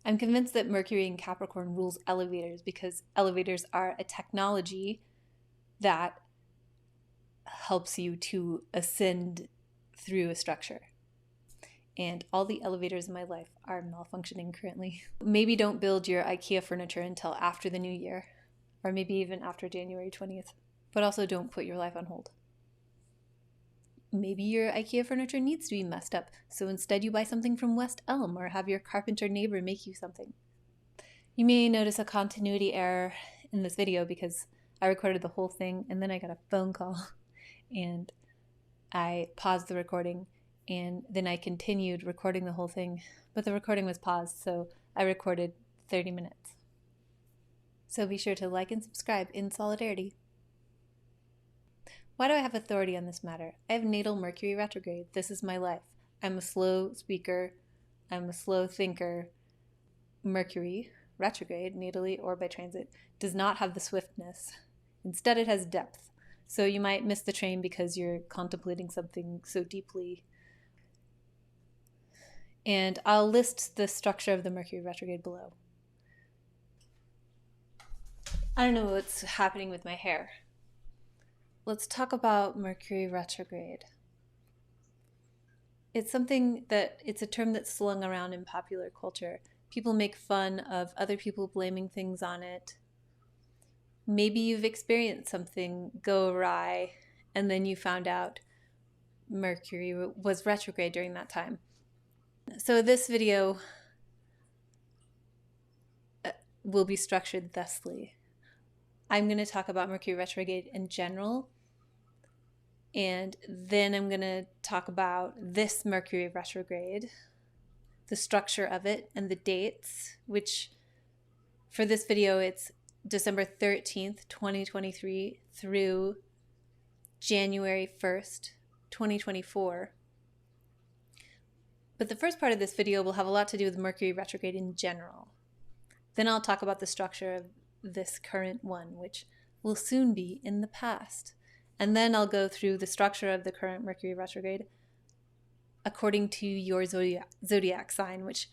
I'm convinced that Mercury in Capricorn rules elevators because elevators are a technology that helps you to ascend through a structure. And all the elevators in my life are malfunctioning currently. Maybe don't build your IKEA furniture until after the new year, or maybe even after January 20th. But also don't put your life on hold. Maybe your IKEA furniture needs to be messed up, so instead you buy something from West Elm or have your carpenter neighbor make you something. You may notice a continuity error in this video because I recorded the whole thing and then I got a phone call and I paused the recording and then I continued recording the whole thing, but the recording was paused, so I recorded 30 minutes. So be sure to like and subscribe in solidarity. Why do I have authority on this matter? I have natal Mercury retrograde. This is my life. I'm a slow speaker. I'm a slow thinker. Mercury retrograde, natally or by transit, does not have the swiftness. Instead, it has depth. So you might miss the train because you're contemplating something so deeply. And I'll list the structure of the Mercury retrograde below. I don't know what's happening with my hair. Let's talk about Mercury retrograde. It's a term that's slung around in popular culture. People make fun of other people blaming things on it. Maybe you've experienced something go awry and then you found out Mercury was retrograde during that time. So this video will be structured thusly. I'm going to talk about Mercury retrograde in general, and then I'm going to talk about this Mercury retrograde, the structure of it, and the dates, which for this video it's December 13th, 2023 through January 1st, 2024. But the first part of this video will have a lot to do with Mercury retrograde in general. Then I'll talk about the structure of this current one, which will soon be in the past. And then I'll go through the structure of the current Mercury retrograde according to your zodiac sign, which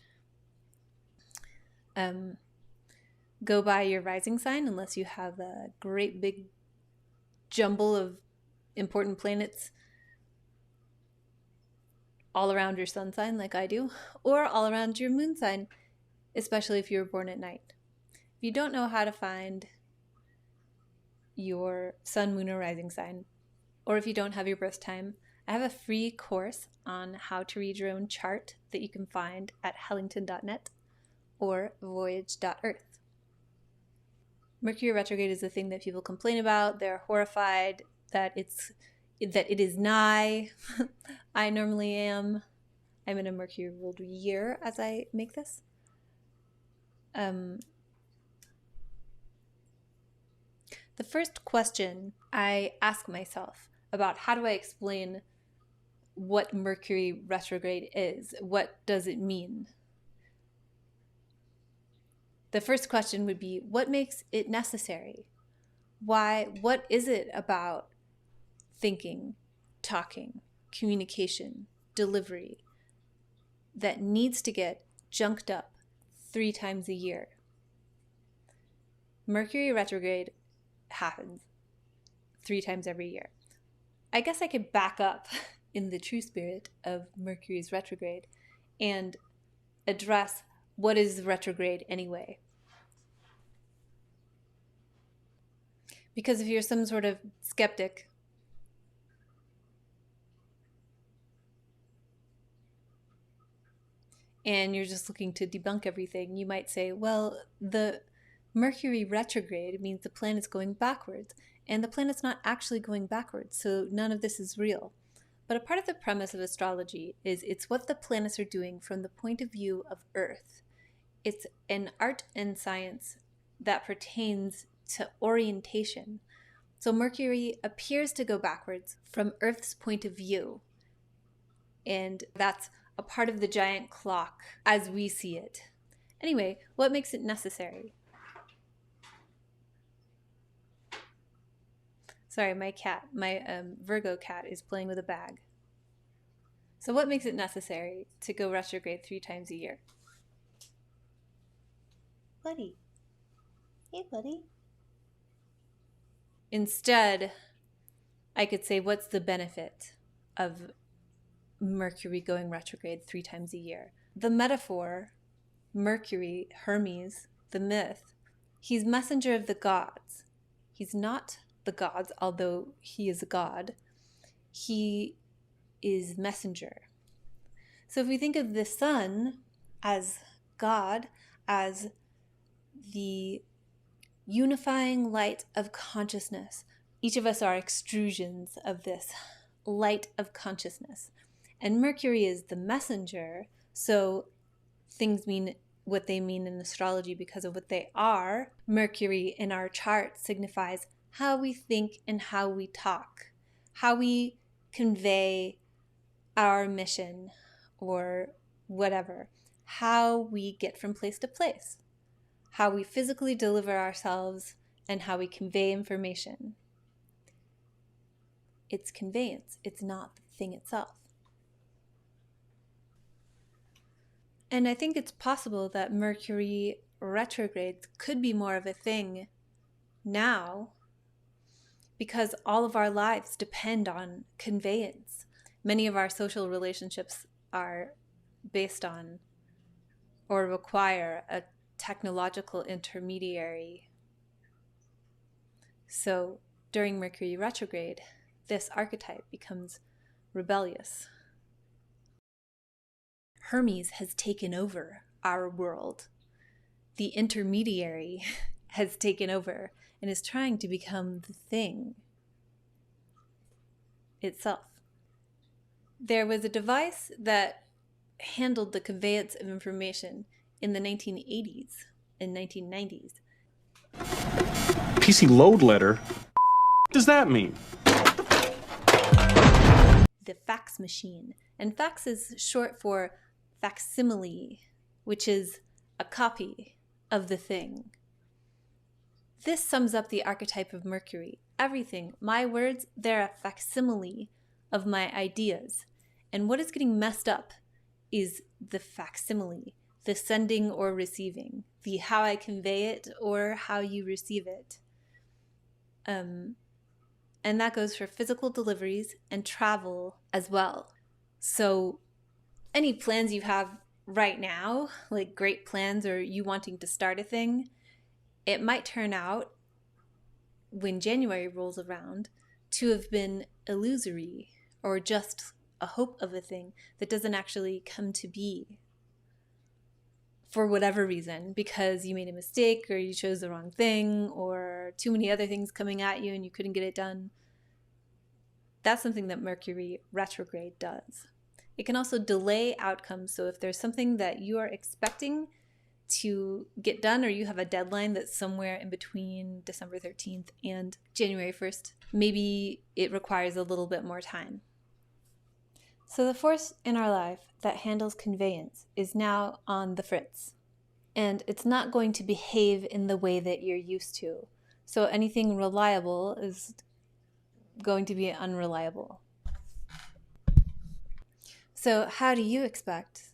go by your rising sign unless you have a great big jumble of important planets all around your sun sign like I do, or all around your moon sign, especially if you were born at night. If you don't know how to find your sun, moon, or rising sign, or if you don't have your birth time, I have a free course on how to read your own chart that you can find at hellington.net or voyage.earth. Mercury retrograde is the thing that people complain about. They're horrified that it is nigh. I normally am. I'm in a Mercury ruled year as I make this. The first question I ask myself about how do I explain what Mercury retrograde is? What does it mean? The first question would be, what makes it necessary? Why? What is it about thinking, talking, communication, delivery that needs to get junked up 3 times a year? Mercury retrograde happens 3 times every year. I guess I could back up in the true spirit of Mercury's retrograde and address what is retrograde anyway. Because if you're some sort of skeptic, and you're just looking to debunk everything, you might say, well, the Mercury retrograde means the planet's going backwards, and the planet's not actually going backwards, so none of this is real. But a part of the premise of astrology is it's what the planets are doing from the point of view of Earth. It's an art and science that pertains to orientation. So Mercury appears to go backwards from Earth's point of view, and that's a part of the giant clock as we see it. Anyway, what makes it necessary? Sorry, my Virgo cat is playing with a bag. So what makes it necessary to go retrograde 3 times a year? Buddy. Hey, buddy. Instead, I could say, what's the benefit of Mercury going retrograde 3 times a year? The metaphor, Mercury, Hermes, the myth, he's messenger of the gods. He's not the gods, although he is a god. He is messenger. So if we think of the sun as God, as the unifying light of consciousness, each of us are extrusions of this light of consciousness. And Mercury is the messenger, so things mean what they mean in astrology because of what they are. Mercury in our chart signifies how we think and how we talk, how we convey our mission or whatever, how we get from place to place, how we physically deliver ourselves, and how we convey information. It's conveyance, it's not the thing itself. And I think it's possible that Mercury retrograde could be more of a thing now because all of our lives depend on conveyance. Many of our social relationships are based on or require a technological intermediary. So during Mercury retrograde, this archetype becomes rebellious. Hermes has taken over our world. The intermediary has taken over and is trying to become the thing itself. There was a device that handled the conveyance of information in the 1980s and 1990s. PC load letter? What does that mean? The fax machine. And fax is short for facsimile, which is a copy of the thing. This sums up the archetype of Mercury. Everything, my words, they're a facsimile of my ideas. And what is getting messed up is the facsimile, the sending or receiving, the how I convey it or how you receive it. And that goes for physical deliveries and travel as well. So any plans you have right now, like great plans or you wanting to start a thing, it might turn out when January rolls around to have been illusory or just a hope of a thing that doesn't actually come to be for whatever reason, because you made a mistake or you chose the wrong thing or too many other things coming at you and you couldn't get it done. That's something that Mercury retrograde does. It can also delay outcomes. So if there's something that you are expecting to get done or you have a deadline that's somewhere in between December 13th and January 1st, maybe it requires a little bit more time. So the force in our life that handles conveyance is now on the fritz, and it's not going to behave in the way that you're used to. So anything reliable is going to be unreliable. So how do you expect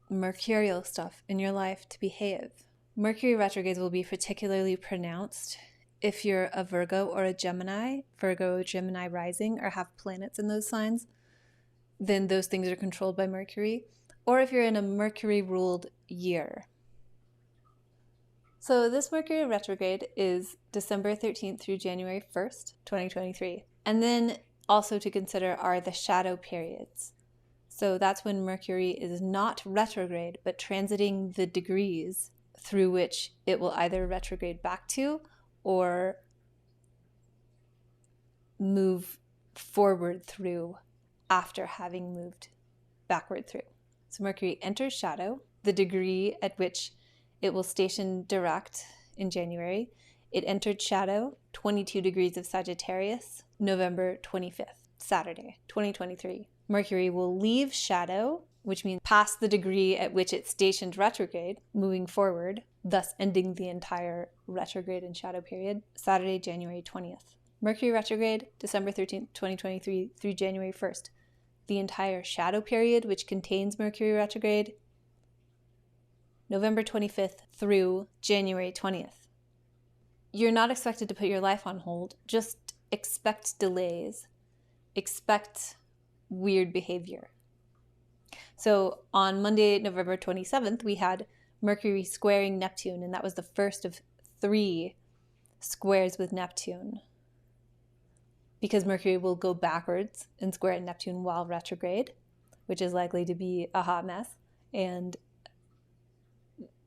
mercurial stuff in your life to behave? Mercury retrogrades will be particularly pronounced if you're a Virgo or a Gemini, Virgo, Gemini rising, or have planets in those signs. Then those things are controlled by Mercury, or if you're in a Mercury-ruled year. So this Mercury retrograde is December 13th through January 1st, 2023. And then also to consider are the shadow periods. So that's when Mercury is not retrograde, but transiting the degrees through which it will either retrograde back to or move forward through after having moved backward through. So Mercury enters shadow, the degree at which it will station direct in January. It entered shadow, 22 degrees of Sagittarius, November 25th, Saturday, 2023. Mercury will leave shadow, which means past the degree at which it stationed retrograde, moving forward, thus ending the entire retrograde and shadow period, Saturday, January 20th. Mercury retrograde, December 13th, 2023 through January 1st. The entire shadow period, which contains Mercury retrograde, November 25th through January 20th. You're not expected to put your life on hold. Just expect delays. Expect weird behavior. So on Monday, November 27th, we had Mercury squaring Neptune, and that was the first of 3 squares with Neptune. Because Mercury will go backwards and square Neptune while retrograde, which is likely to be a hot mess. And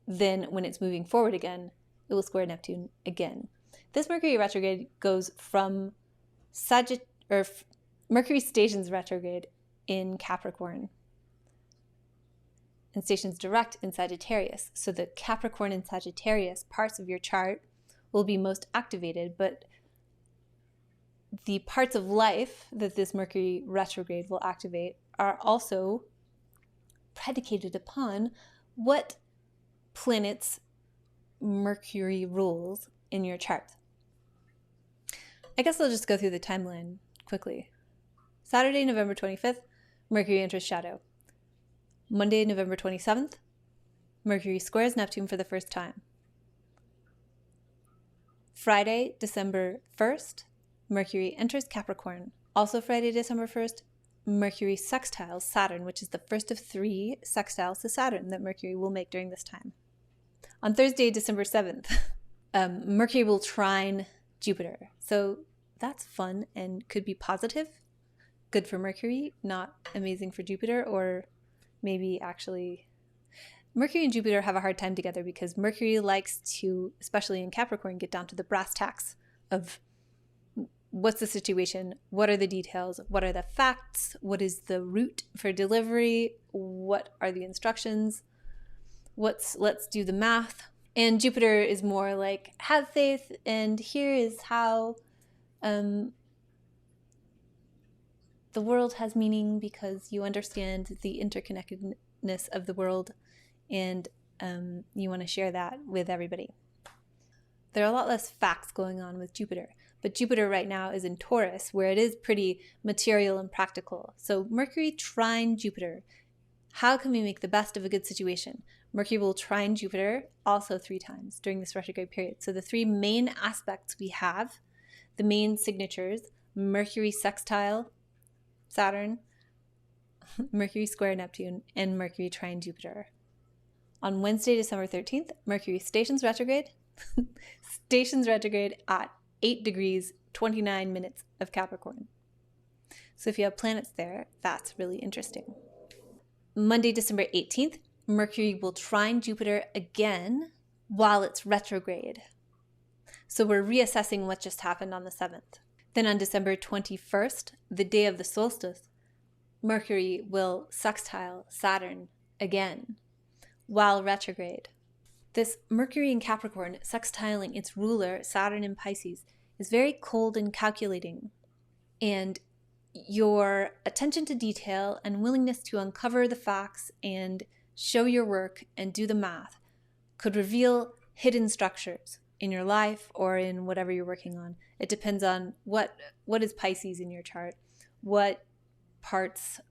then when it's moving forward again, it will square Neptune again. This Mercury retrograde goes from Mercury stations retrograde in Capricorn and stations direct in Sagittarius. So the Capricorn and Sagittarius parts of your chart will be most activated, but the parts of life that this Mercury retrograde will activate are also predicated upon what planets Mercury rules in your chart. I guess I'll just go through the timeline quickly. Saturday, November 25th, Mercury enters shadow. Monday, November 27th, Mercury squares Neptune for the first time. Friday, December 1st, Mercury enters Capricorn. Also Friday, December 1st, Mercury sextiles Saturn, which is the first of 3 sextiles to Saturn that Mercury will make during this time. On Thursday, December 7th, Mercury will trine Jupiter. So that's fun and could be positive. Good for Mercury, not amazing for Jupiter, or maybe actually Mercury and Jupiter have a hard time together because Mercury likes to, especially in Capricorn, get down to the brass tacks of what's the situation, what are the details, what are the facts, what is the route for delivery, what are the instructions, let's do the math. And Jupiter is more like, have faith, and here is how the world has meaning because you understand the interconnectedness of the world, and you want to share that with everybody. There are a lot less facts going on with Jupiter, but Jupiter right now is in Taurus, where it is pretty material and practical. So Mercury trine Jupiter. How can we make the best of a good situation? Mercury will trine Jupiter also 3 times during this retrograde period. So the 3 main aspects we have, the main signatures, Mercury sextile Saturn, Mercury square Neptune, and Mercury trine Jupiter. On Wednesday, December 13th, Mercury stations retrograde, at 8 degrees, 29 minutes of Capricorn. So if you have planets there, that's really interesting. Monday, December 18th, Mercury will trine Jupiter again while it's retrograde. So we're reassessing what just happened on the 7th. Then on December 21st, the day of the solstice, Mercury will sextile Saturn again while retrograde. This Mercury in Capricorn sextiling its ruler, Saturn in Pisces, is very cold and calculating. And your attention to detail and willingness to uncover the facts and show your work and do the math could reveal hidden structures in your life or in whatever you're working on. It depends on what is Pisces in your chart. What parts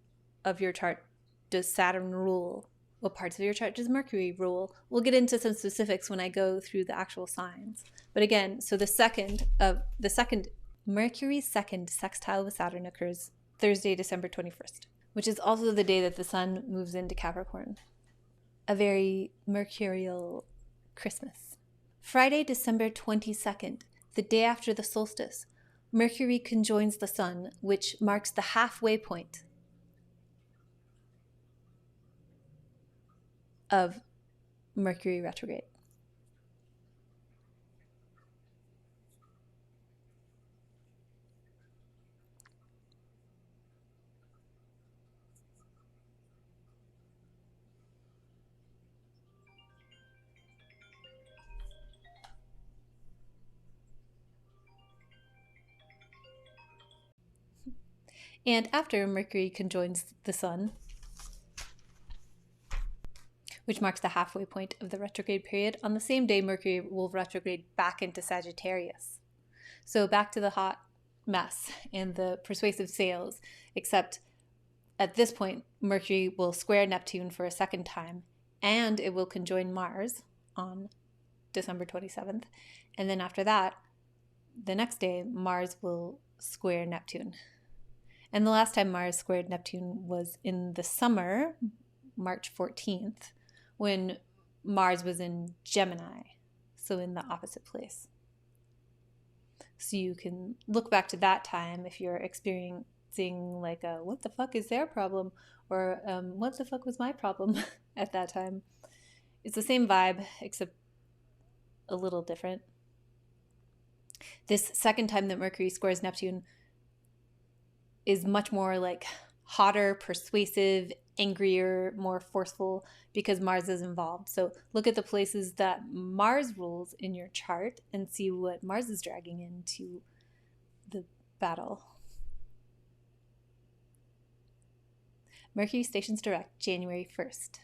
of your chart does Saturn rule? What parts of your chart does Mercury rule? We'll get into some specifics when I go through the actual signs. But again, so the second Mercury's second sextile with Saturn occurs Thursday, December 21st, which is also the day that the sun moves into Capricorn. A very mercurial Christmas. Friday, December 22nd, the day after the solstice, Mercury conjoins the sun, which marks the halfway point of Mercury retrograde. And after Mercury conjoins the sun, which marks the halfway point of the retrograde period, on the same day Mercury will retrograde back into Sagittarius. So back to the hot mess and the persuasive sales, except at this point Mercury will square Neptune for a second time and it will conjoin Mars on December 27th. And then after that, the next day, Mars will square Neptune. And the last time Mars squared Neptune was in the summer, March 14th, when Mars was in Gemini, so in the opposite place. So you can look back to that time if you're experiencing like a what the fuck is their problem, or what the fuck was my problem at that time. It's the same vibe, except a little different. This second time that Mercury squares Neptune is much more like hotter, persuasive, angrier, more forceful, because Mars is involved. So look at the places that Mars rules in your chart and see what Mars is dragging into the battle. Mercury stations direct January 1st.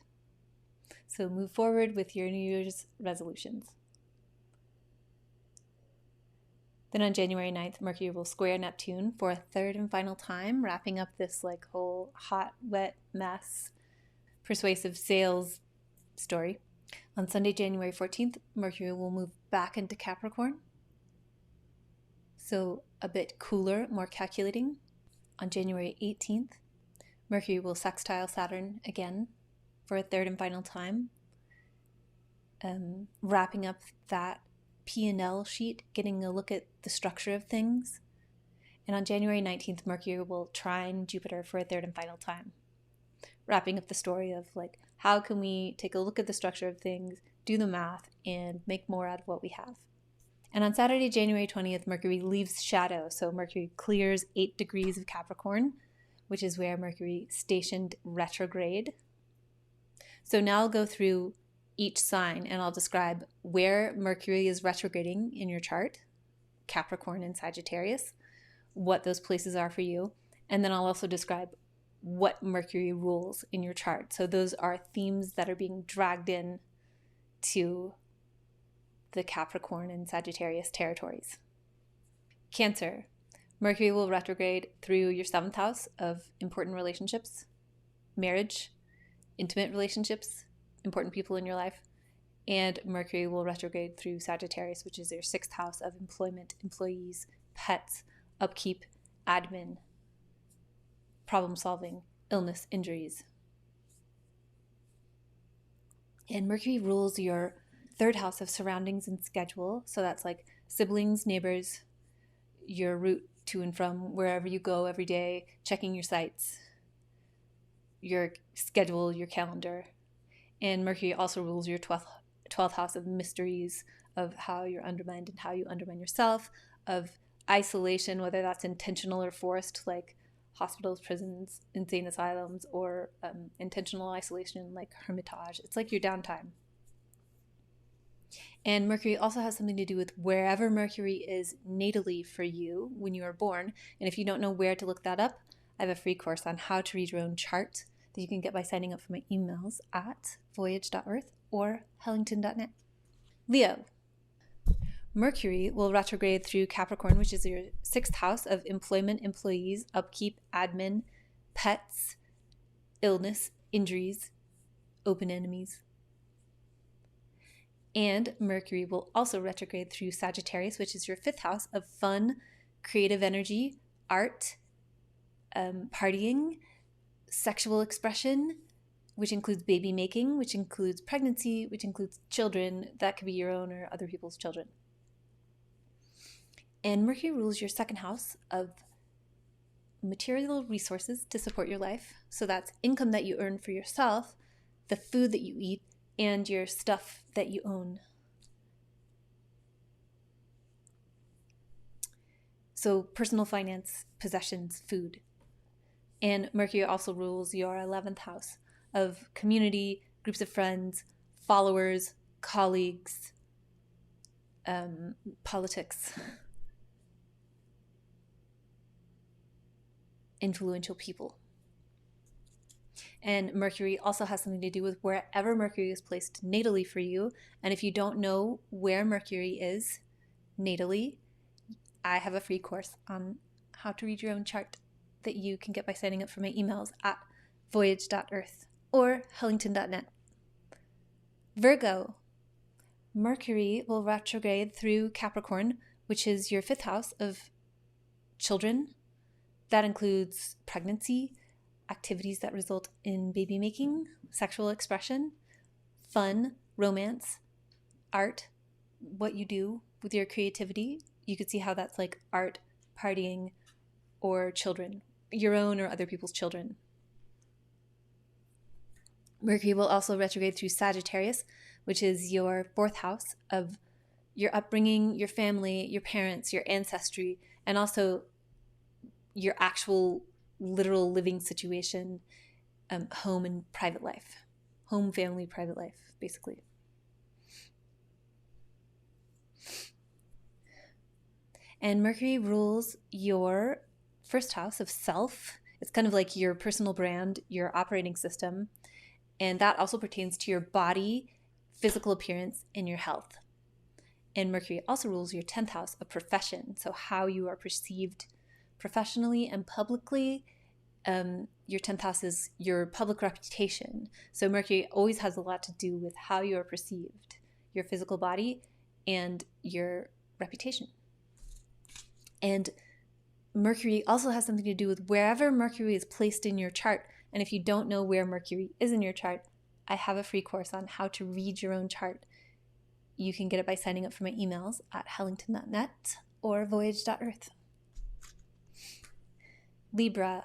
So move forward with your New Year's resolutions. Then on January 9th, Mercury will square Neptune for a third and final time, wrapping up this like whole hot, wet mess, persuasive sales story. On Sunday, January 14th, Mercury will move back into Capricorn. So a bit cooler, more calculating. On January 18th, Mercury will sextile Saturn again for a third and final time, wrapping up that P&L sheet, getting a look at the structure of things. And on January 19th, Mercury will trine Jupiter for a third and final time, wrapping up the story of like, how can we take a look at the structure of things, do the math, and make more out of what we have. And on Saturday, January 20th, Mercury leaves shadow. So Mercury clears 8 degrees of Capricorn, which is where Mercury stationed retrograde. So now I'll go through each sign and I'll describe where Mercury is retrograding in your chart, Capricorn and Sagittarius, what those places are for you, and then I'll also describe what Mercury rules in your chart. So those are themes that are being dragged in to the Capricorn and Sagittarius territories. Cancer. Mercury will retrograde through your 7th house of important relationships, marriage, intimate relationships, important people in your life, and Mercury will retrograde through Sagittarius, which is your 6th house of employment, employees, pets, upkeep, admin, problem solving, illness, injuries. And Mercury rules your 3rd house of surroundings and schedule, so that's like siblings, neighbors, your route to and from wherever you go every day, checking your sites, your schedule, your calendar. And Mercury also rules your 12th house of mysteries, of how you're undermined and how you undermine yourself, of isolation, whether that's intentional or forced, like hospitals, prisons, insane asylums, or intentional isolation like hermitage. It's like your downtime. And Mercury also has something to do with wherever Mercury is natally for you when you are born. And if you don't know where to look that up, I have a free course on how to read your own chart that you can get by signing up for my emails at voyage.earth or hellington.net. Leo. Mercury will retrograde through Capricorn, which is your 6th house of employment, employees, upkeep, admin, pets, illness, injuries, open enemies. And Mercury will also retrograde through Sagittarius, which is your 5th house of fun, creative energy, art, partying, sexual expression, which includes baby making, which includes pregnancy, which includes children. That could be your own or other people's children. And Mercury rules your 2nd house of material resources to support your life. So that's income that you earn for yourself, the food that you eat, and your stuff that you own. So personal finance, possessions, food. And Mercury also rules your 11th house of community, groups of friends, followers, colleagues, politics, influential people. And Mercury also has something to do with wherever Mercury is placed natally for you. And if you don't know where Mercury is natally, I have a free course on how to read your own chart that you can get by signing up for my emails at voyage.earth or hellington.net. Virgo, Mercury will retrograde through Capricorn, which is your 5th house of children. That includes pregnancy, activities that result in baby making, sexual expression, fun, romance, art, what you do with your creativity. You could see how that's like art, partying, or children, your own or other people's children. Mercury will also retrograde through Sagittarius, which is your 4th house of your upbringing, your family, your parents, your ancestry, and also your actual literal living situation, home and private life. Home, family, private life, basically. And Mercury rules your 1st house of self. It's kind of like your personal brand, your operating system. And that also pertains to your body, physical appearance, and your health. And Mercury also rules your 10th house of profession. So how you are perceived professionally and publicly. Your 10th house is your public reputation. So Mercury always has a lot to do with how you are perceived, your physical body and your reputation. And Mercury also has something to do with wherever Mercury is placed in your chart. And if you don't know where Mercury is in your chart, I have a free course on how to read your own chart. You can get it by signing up for my emails at hellington.net or voyage.earth. Libra,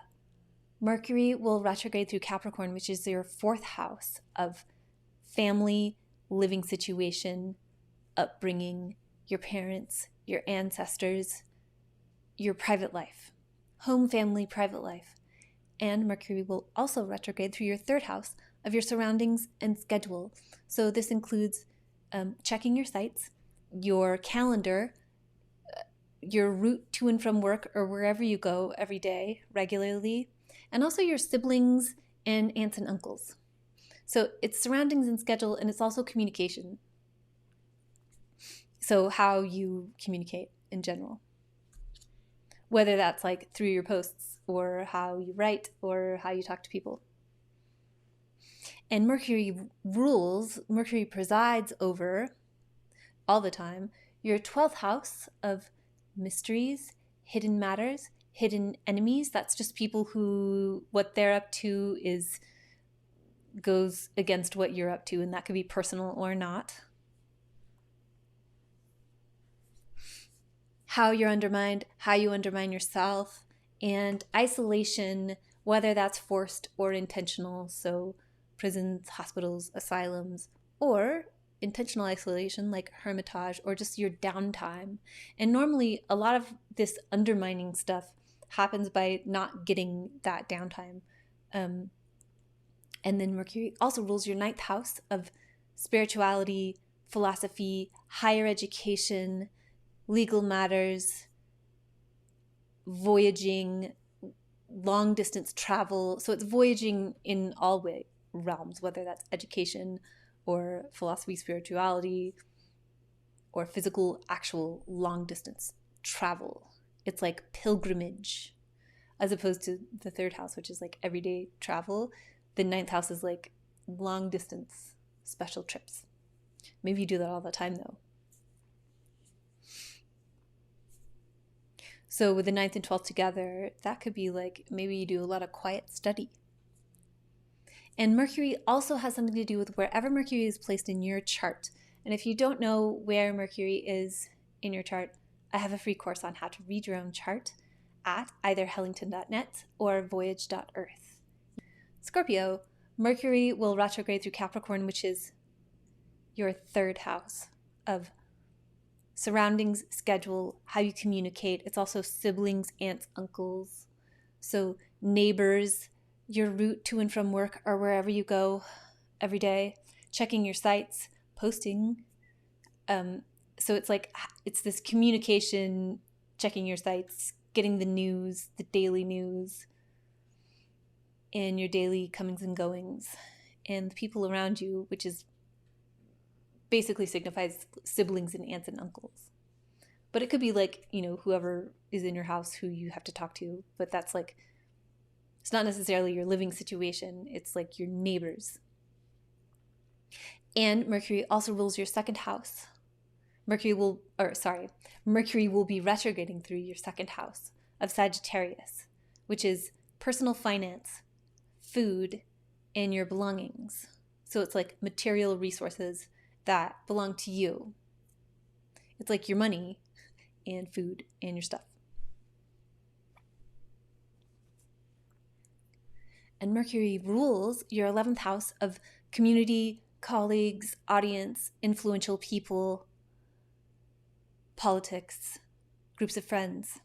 Mercury will retrograde through Capricorn, which is your 4th house of family, living situation, upbringing, your parents, your ancestors, your private life, home, family, private life. And Mercury will also retrograde through your 3rd house of your surroundings and schedule. So this includes checking your sites, your calendar, your route to and from work or wherever you go every day regularly, and also your siblings and aunts and uncles. So it's surroundings and schedule, and it's also communication. So how you communicate in general, whether that's like through your posts or how you write or how you talk to people. And Mercury presides over, all the time, your 12th house of mysteries, hidden matters, hidden enemies. That's just people who, what they're up to goes against what you're up to, and that could be personal or not. How you're undermined, how you undermine yourself, and isolation, whether that's forced or intentional. So prisons, hospitals, asylums, or intentional isolation like hermitage or just your downtime. And normally a lot of this undermining stuff happens by not getting that downtime. And then Mercury also rules your 9th house of spirituality, philosophy, higher education, legal matters, voyaging, long distance travel. So it's voyaging in all realms, whether that's education or philosophy, spirituality, or physical, actual long distance travel. It's like pilgrimage, as opposed to the 3rd house, which is like everyday travel. The 9th house is like long distance special trips. Maybe you do that all the time though. So with the 9th and 12th together, that could be like maybe you do a lot of quiet study. And Mercury also has something to do with wherever Mercury is placed in your chart. And if you don't know where Mercury is in your chart, I have a free course on how to read your own chart at either hellington.net or voyage.earth. Scorpio, Mercury will retrograde through Capricorn, which is your 3rd house of surroundings, schedule, how you communicate. It's also siblings, aunts, uncles. So neighbors, your route to and from work or wherever you go every day, checking your sites, posting. So it's like, it's this communication, checking your sites, getting the news, the daily news, and your daily comings and goings, and the people around you, which is basically signifies siblings and aunts and uncles. But it could be like, whoever is in your house who you have to talk to, but that's like, it's not necessarily your living situation. It's like your neighbors. And Mercury also rules your second house. Mercury will be retrograding through your second house of Sagittarius, which is personal finance, food, and your belongings. So it's like material resources that belong to you. It's like your money and food and your stuff. And Mercury rules your 11th house of community, colleagues, audience, influential people, politics, groups of friends,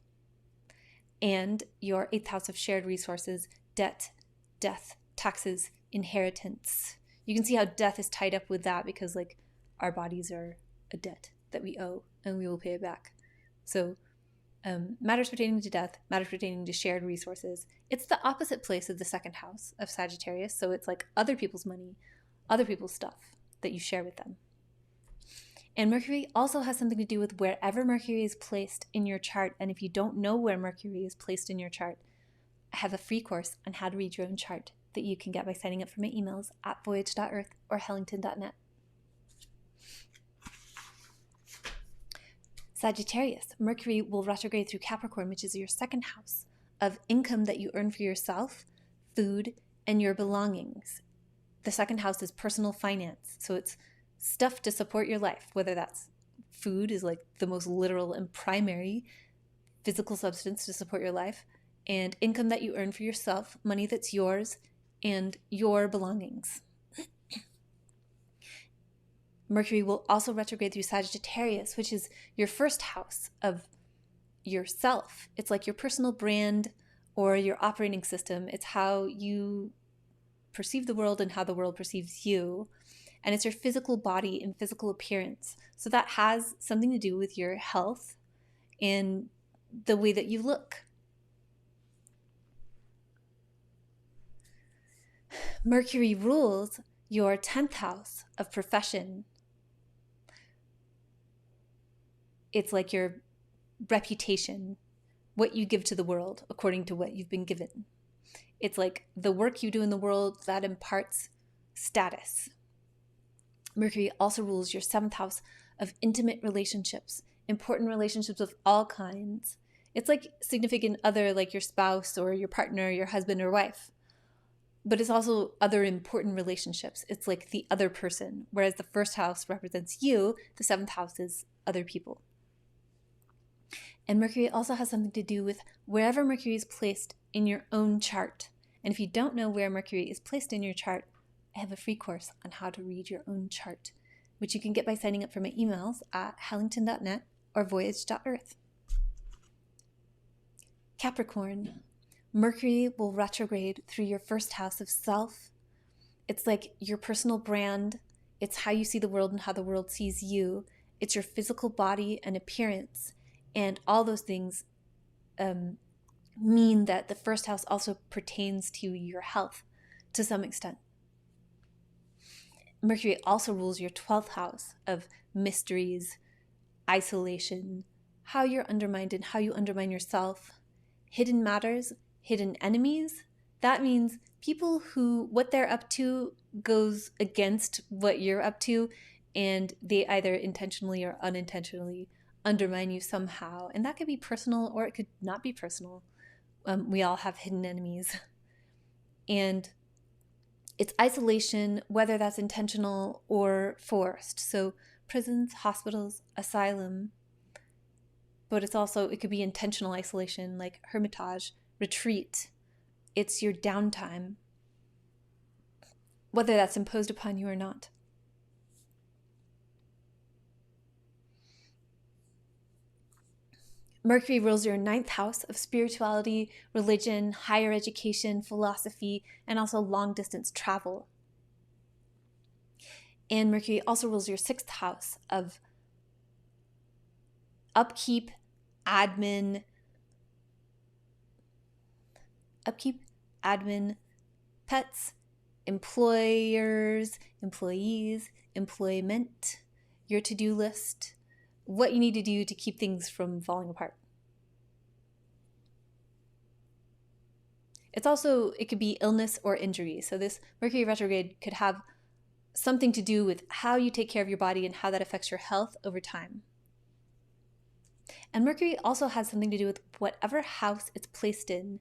and your 8th house of shared resources, debt, death, taxes, inheritance. You can see how death is tied up with that because like our bodies are a debt that we owe and we will pay it back. So matters pertaining to death, matters pertaining to shared resources. It's the opposite place of the second house of Sagittarius. So it's like other people's money, other people's stuff that you share with them. And Mercury also has something to do with wherever Mercury is placed in your chart. And if you don't know where Mercury is placed in your chart, I have a free course on how to read your own chart that you can get by signing up for my emails at voyage.earth or hellington.net. Sagittarius, Mercury will retrograde through Capricorn, which is your second house of income that you earn for yourself, food, and your belongings. The second house is personal finance. So it's stuff to support your life, whether that's food is like the most literal and primary physical substance to support your life, and income that you earn for yourself, money that's yours, and your belongings. Mercury will also retrograde through Sagittarius, which is your first house of yourself. It's like your personal brand or your operating system. It's how you perceive the world and how the world perceives you. And it's your physical body and physical appearance. So that has something to do with your health and the way that you look. Mercury rules your 10th house of profession. It's like your reputation, what you give to the world according to what you've been given. It's like the work you do in the world that imparts status. Mercury also rules your 7th house of intimate relationships, important relationships of all kinds. It's like significant other, like your spouse or your partner, your husband or wife. But it's also other important relationships. It's like the other person, whereas the first house represents you, the 7th house is other people. And Mercury also has something to do with wherever Mercury is placed in your own chart. And if you don't know where Mercury is placed in your chart, I have a free course on how to read your own chart, which you can get by signing up for my emails at hellington.net or voyage.earth. Capricorn, Mercury will retrograde through your first house of self. It's like your personal brand. It's how you see the world and how the world sees you. It's your physical body and appearance. And all those things mean that the first house also pertains to your health to some extent. Mercury also rules your 12th house of mysteries, isolation, how you're undermined and how you undermine yourself, hidden matters, hidden enemies. That means people who what they're up to goes against what you're up to, and they either intentionally or unintentionally undermine you somehow. And that could be personal or it could not be personal. We all have hidden enemies. And it's isolation, whether that's intentional or forced. So prisons, hospitals, asylum. But it's also, it could be intentional isolation, like hermitage, retreat. It's your downtime, whether that's imposed upon you or not. Mercury rules your 9th house of spirituality, religion, higher education, philosophy, and also long-distance travel. And Mercury also rules your 6th house of upkeep, admin, pets, employers, employees, employment, your to-do list, what you need to do to keep things from falling apart. It could be illness or injury. So this Mercury retrograde could have something to do with how you take care of your body and how that affects your health over time. And Mercury also has something to do with whatever house it's placed in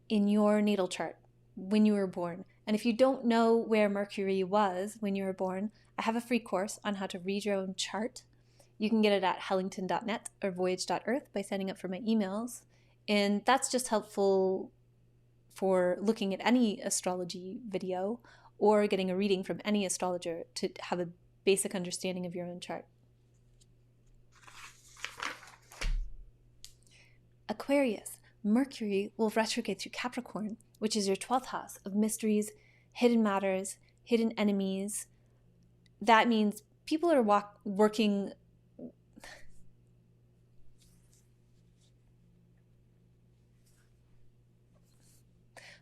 your natal chart when you were born. And if you don't know where Mercury was when you were born, I have a free course on how to read your own chart. You can get it at hellington.net or voyage.earth by signing up for my emails. And that's just helpful for looking at any astrology video or getting a reading from any astrologer to have a basic understanding of your own chart. Aquarius, Mercury will retrograde through Capricorn, which is your 12th house of mysteries, hidden matters, hidden enemies. That means people are working.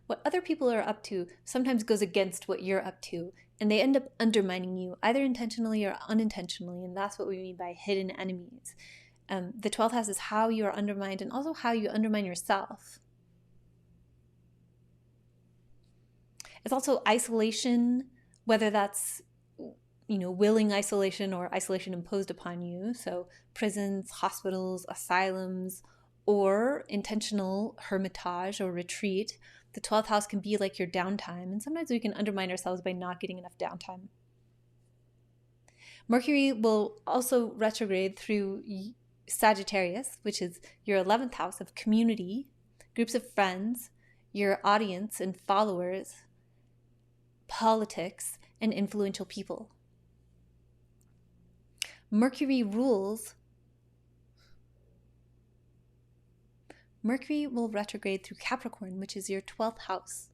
What other people are up to sometimes goes against what you're up to, and they end up undermining you, either intentionally or unintentionally, and that's what we mean by hidden enemies. The 12th house is how you are undermined and also how you undermine yourself. It's also isolation, whether that's willing isolation or isolation imposed upon you. So prisons, hospitals, asylums, or intentional hermitage or retreat. The 12th house can be like your downtime, and sometimes we can undermine ourselves by not getting enough downtime. Mercury will also retrograde through Sagittarius, which is your 11th house of community, groups of friends, your audience and followers, politics, and influential people. Mercury will retrograde through Capricorn, which is your 12th house.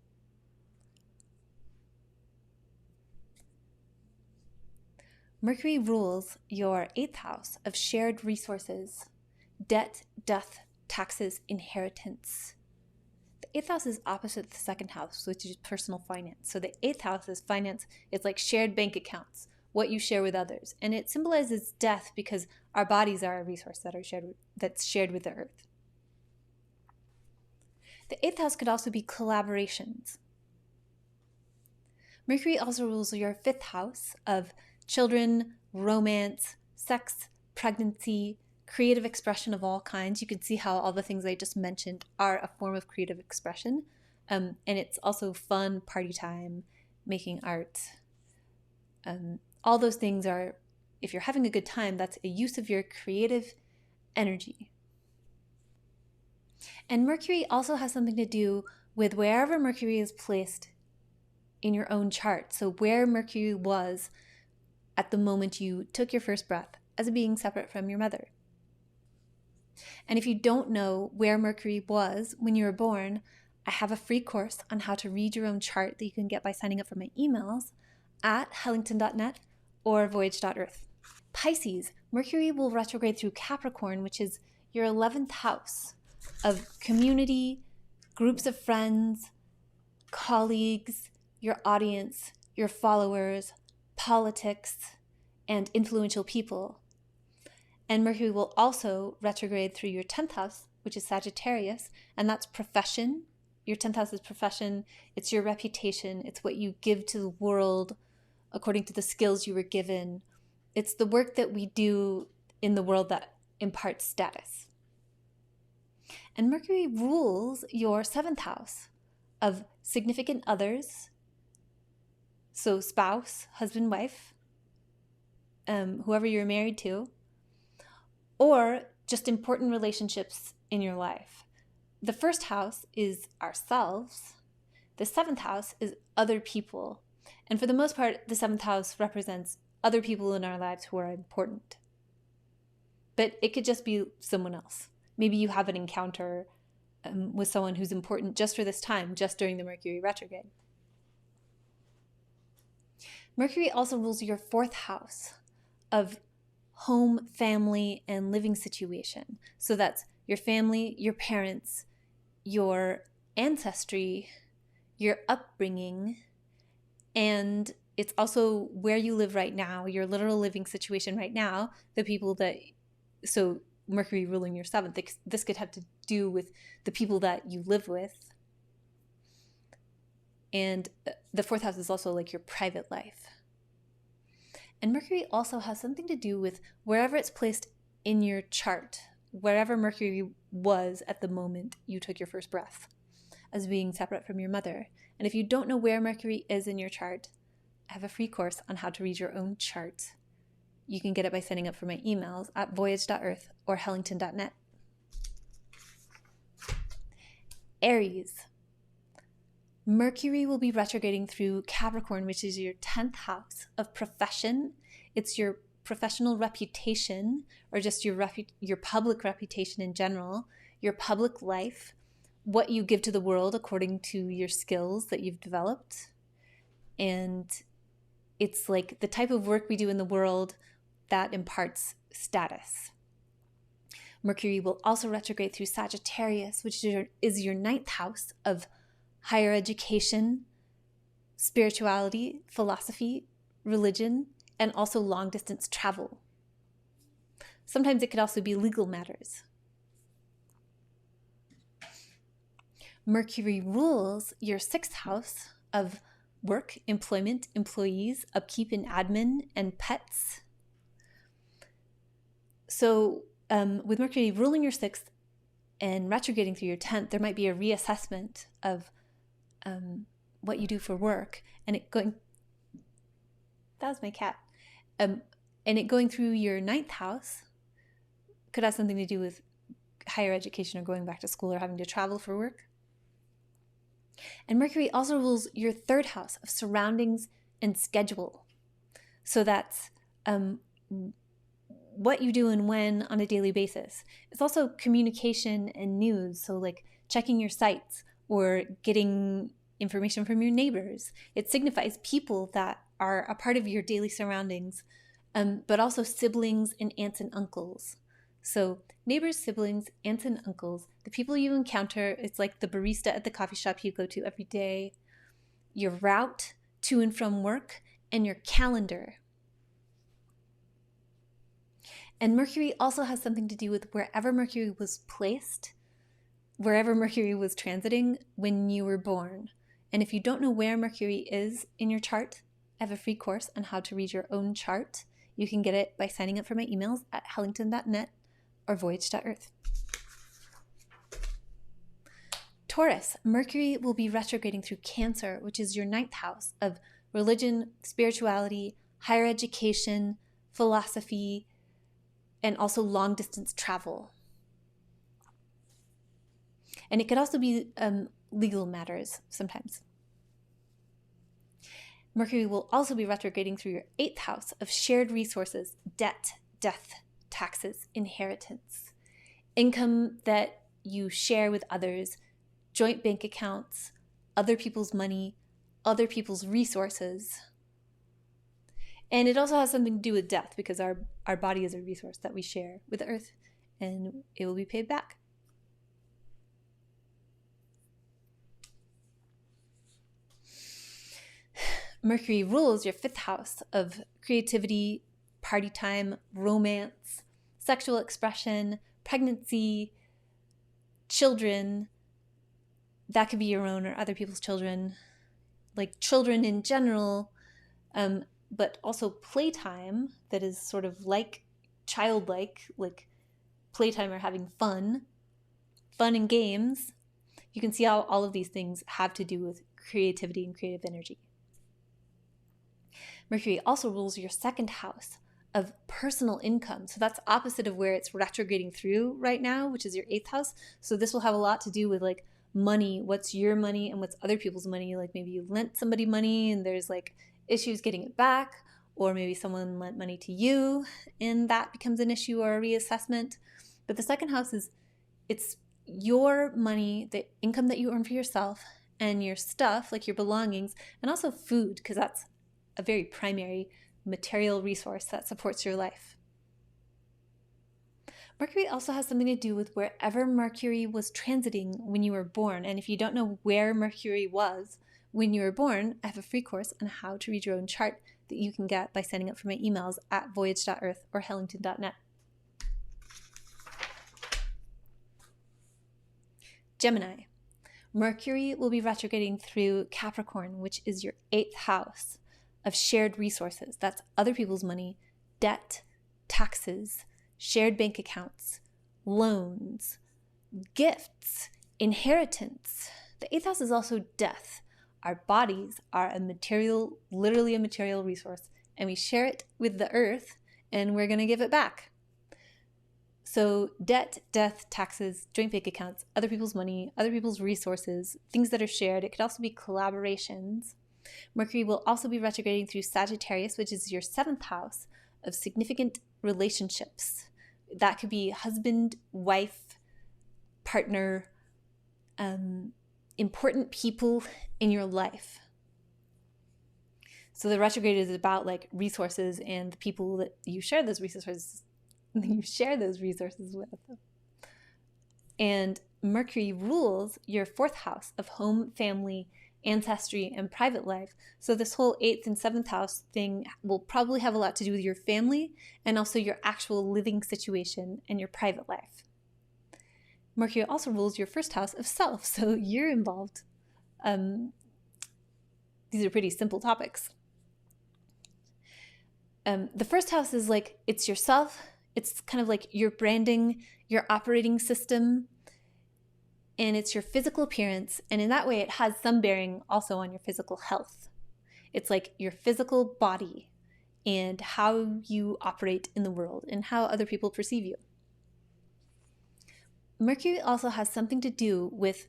Mercury rules your 8th house of shared resources, debt, death, taxes, inheritance. The 8th house is opposite the 2nd house, which is personal finance. So the 8th house is finance. It's like shared bank accounts, what you share with others. And it symbolizes death because our bodies are a resource that's shared with the earth. The 8th house could also be collaborations. Mercury also rules your 5th house of children, romance, sex, pregnancy, creative expression of all kinds. You can see how all the things I just mentioned are a form of creative expression. And it's also fun, party time, making art. All those things are, if you're having a good time, that's a use of your creative energy. And Mercury also has something to do with wherever Mercury is placed in your own chart. So where Mercury was at the moment you took your first breath as a being separate from your mother. And if you don't know where Mercury was when you were born, I have a free course on how to read your own chart that you can get by signing up for my emails at hellington.net or voyage.earth. Pisces, Mercury will retrograde through Capricorn, which is your 11th house of community, groups of friends, colleagues, your audience, your followers, politics, and influential people. And Mercury will also retrograde through your 10th house, which is Sagittarius, and that's profession. Your 10th house is profession. It's your reputation. It's what you give to the world according to the skills you were given. It's the work that we do in the world that imparts status. And Mercury rules your 7th house of significant others, so spouse, husband, wife, whoever you're married to, or just important relationships in your life. The 1st house is ourselves. The 7th house is other people. And for the most part, the 7th house represents other people in our lives who are important. But it could just be someone else. Maybe you have an encounter with someone who's important just for this time, just during the Mercury retrograde. Mercury also rules your 4th house of home, family, and living situation. So that's your family, your parents, your ancestry, your upbringing, and it's also where you live right now, your literal living situation right now, the people that, so Mercury ruling your 7th, this could have to do with the people that you live with. And the 4th house is also like your private life. And Mercury also has something to do with wherever it's placed in your chart, wherever Mercury was at the moment you took your first breath, as being separate from your mother. And if you don't know where Mercury is in your chart, I have a free course on how to read your own chart. You can get it by signing up for my emails at voyage.earth or hellington.net. Aries. Mercury will be retrograding through Capricorn, which is your 10th house of profession. It's your professional reputation, or just your public reputation in general, your public life, what you give to the world according to your skills that you've developed. And it's like the type of work we do in the world that imparts status. Mercury will also retrograde through Sagittarius, which is your 9th house of higher education, spirituality, philosophy, religion, and also long-distance travel. Sometimes it could also be legal matters. Mercury rules your 6th house of work, employment, employees, upkeep and admin, and pets. So with Mercury ruling your 6th and retrograding through your 10th, there might be a reassessment of what you do for work, and it going, that was my cat, and it going through your 9th house could have something to do with higher education or going back to school or having to travel for work. And Mercury also rules your 3rd house of surroundings and schedule. So that's what you do and when on a daily basis. It's also communication and news. So like checking your sites or getting information from your neighbors. It signifies people that are a part of your daily surroundings, but also siblings and aunts and uncles. So neighbors, siblings, aunts and uncles, the people you encounter, it's like the barista at the coffee shop you go to every day, your route to and from work, and your calendar. And Mercury also has something to do with wherever Mercury was placed, wherever Mercury was transiting when you were born. And if you don't know where Mercury is in your chart, I have a free course on how to read your own chart. You can get it by signing up for my emails at hellington.net or voyage.earth. Taurus, Mercury will be retrograding through Cancer, which is your 9th house of religion, spirituality, higher education, philosophy, and also long-distance travel. And it could also be legal matters sometimes. Mercury will also be retrograding through your 8th house of shared resources, debt, death, taxes, inheritance, income that you share with others, joint bank accounts, other people's money, other people's resources. And it also has something to do with death because our body is a resource that we share with the earth and it will be paid back. Mercury rules your 5th house of creativity, party time, romance, sexual expression, pregnancy, children. That could be your own or other people's children, like children in general, but also playtime that is sort of like childlike, like playtime or having fun and games. You can see how all of these things have to do with creativity and creative energy. Mercury also rules your 2nd house of personal income. So that's opposite of where it's retrograding through right now, which is your 8th house. So this will have a lot to do with like money, what's your money and what's other people's money. Like maybe you lent somebody money and there's like issues getting it back, or maybe someone lent money to you and that becomes an issue or a reassessment. But the 2nd house it's your money, the income that you earn for yourself and your stuff, like your belongings, and also food, because that's a very primary material resource that supports your life. Mercury also has something to do with wherever Mercury was transiting when you were born. And if you don't know where Mercury was when you were born, I have a free course on how to read your own chart that you can get by signing up for my emails at voyage.earth or hellington.net. Gemini. Mercury will be retrograding through Capricorn, which is your 8th house of shared resources. That's other people's money, debt, taxes, shared bank accounts, loans, gifts, inheritance. The 8th house is also death. Our bodies are a material, literally a material resource, and we share it with the earth, and we're going to give it back. So debt, death, taxes, joint bank accounts, other people's money, other people's resources, things that are shared. It could also be collaborations. Mercury will also be retrograding through Sagittarius, which is your 7th house of significant relationships. That could be husband, wife, partner, important people in your life. So the retrograde is about like resources and the people that you share those resources with. And Mercury rules your 4th house of home, family, ancestry, and private life. So this whole 8th and 7th house thing will probably have a lot to do with your family and also your actual living situation and your private life. Mercury also rules your 1st house of self, so you're involved. These are pretty simple topics. The 1st house is like, it's yourself. It's kind of like your branding, your operating system, and it's your physical appearance. And in that way, it has some bearing also on your physical health. It's like your physical body and how you operate in the world and how other people perceive you. Mercury also has something to do with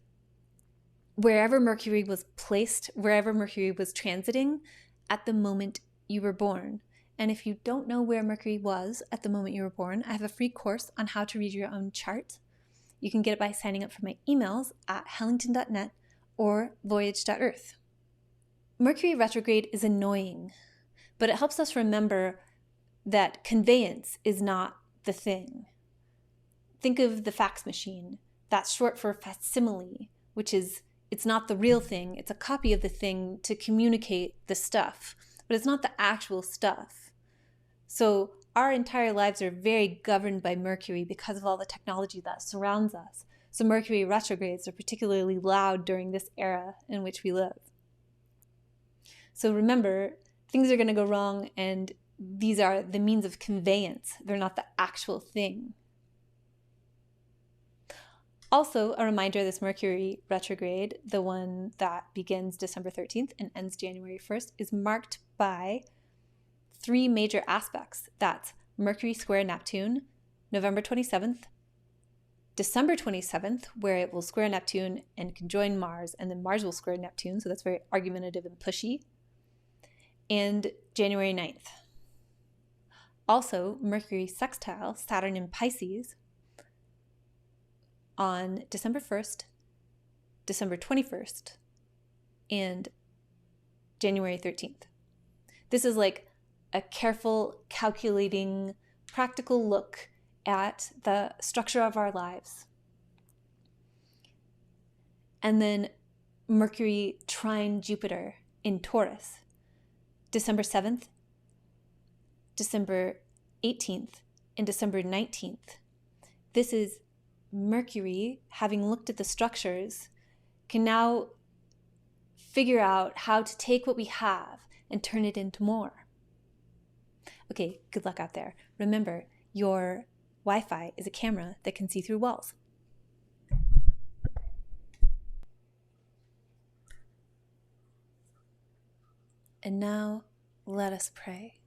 wherever Mercury was placed, wherever Mercury was transiting at the moment you were born. And if you don't know where Mercury was at the moment you were born, I have a free course on how to read your own chart. You can get it by signing up for my emails at hellington.net or voyage.earth. Mercury retrograde is annoying, but it helps us remember that conveyance is not the thing. Think of the fax machine. That's short for facsimile, which is, it's not the real thing. It's a copy of the thing to communicate the stuff, but it's not the actual stuff. So our entire lives are very governed by Mercury because of all the technology that surrounds us. So Mercury retrogrades are particularly loud during this era in which we live. So remember, things are going to go wrong, and these are the means of conveyance. They're not the actual thing. Also, a reminder, this Mercury retrograde, the one that begins December 13th and ends January 1st, is marked by 3 major aspects. That's Mercury square Neptune, November 27th, December 27th, where it will square Neptune and conjoin Mars, and then Mars will square Neptune, so that's very argumentative and pushy, and January 9th. Also, Mercury sextile Saturn in Pisces on December 1st, December 21st, and January 13th. This is like a careful, calculating, practical look at the structure of our lives. And then Mercury trine Jupiter in Taurus, December 7th, December 18th, and December 19th. This is Mercury, having looked at the structures, can now figure out how to take what we have and turn it into more. Okay, good luck out there. Remember, your Wi-Fi is a camera that can see through walls. And now, let us pray.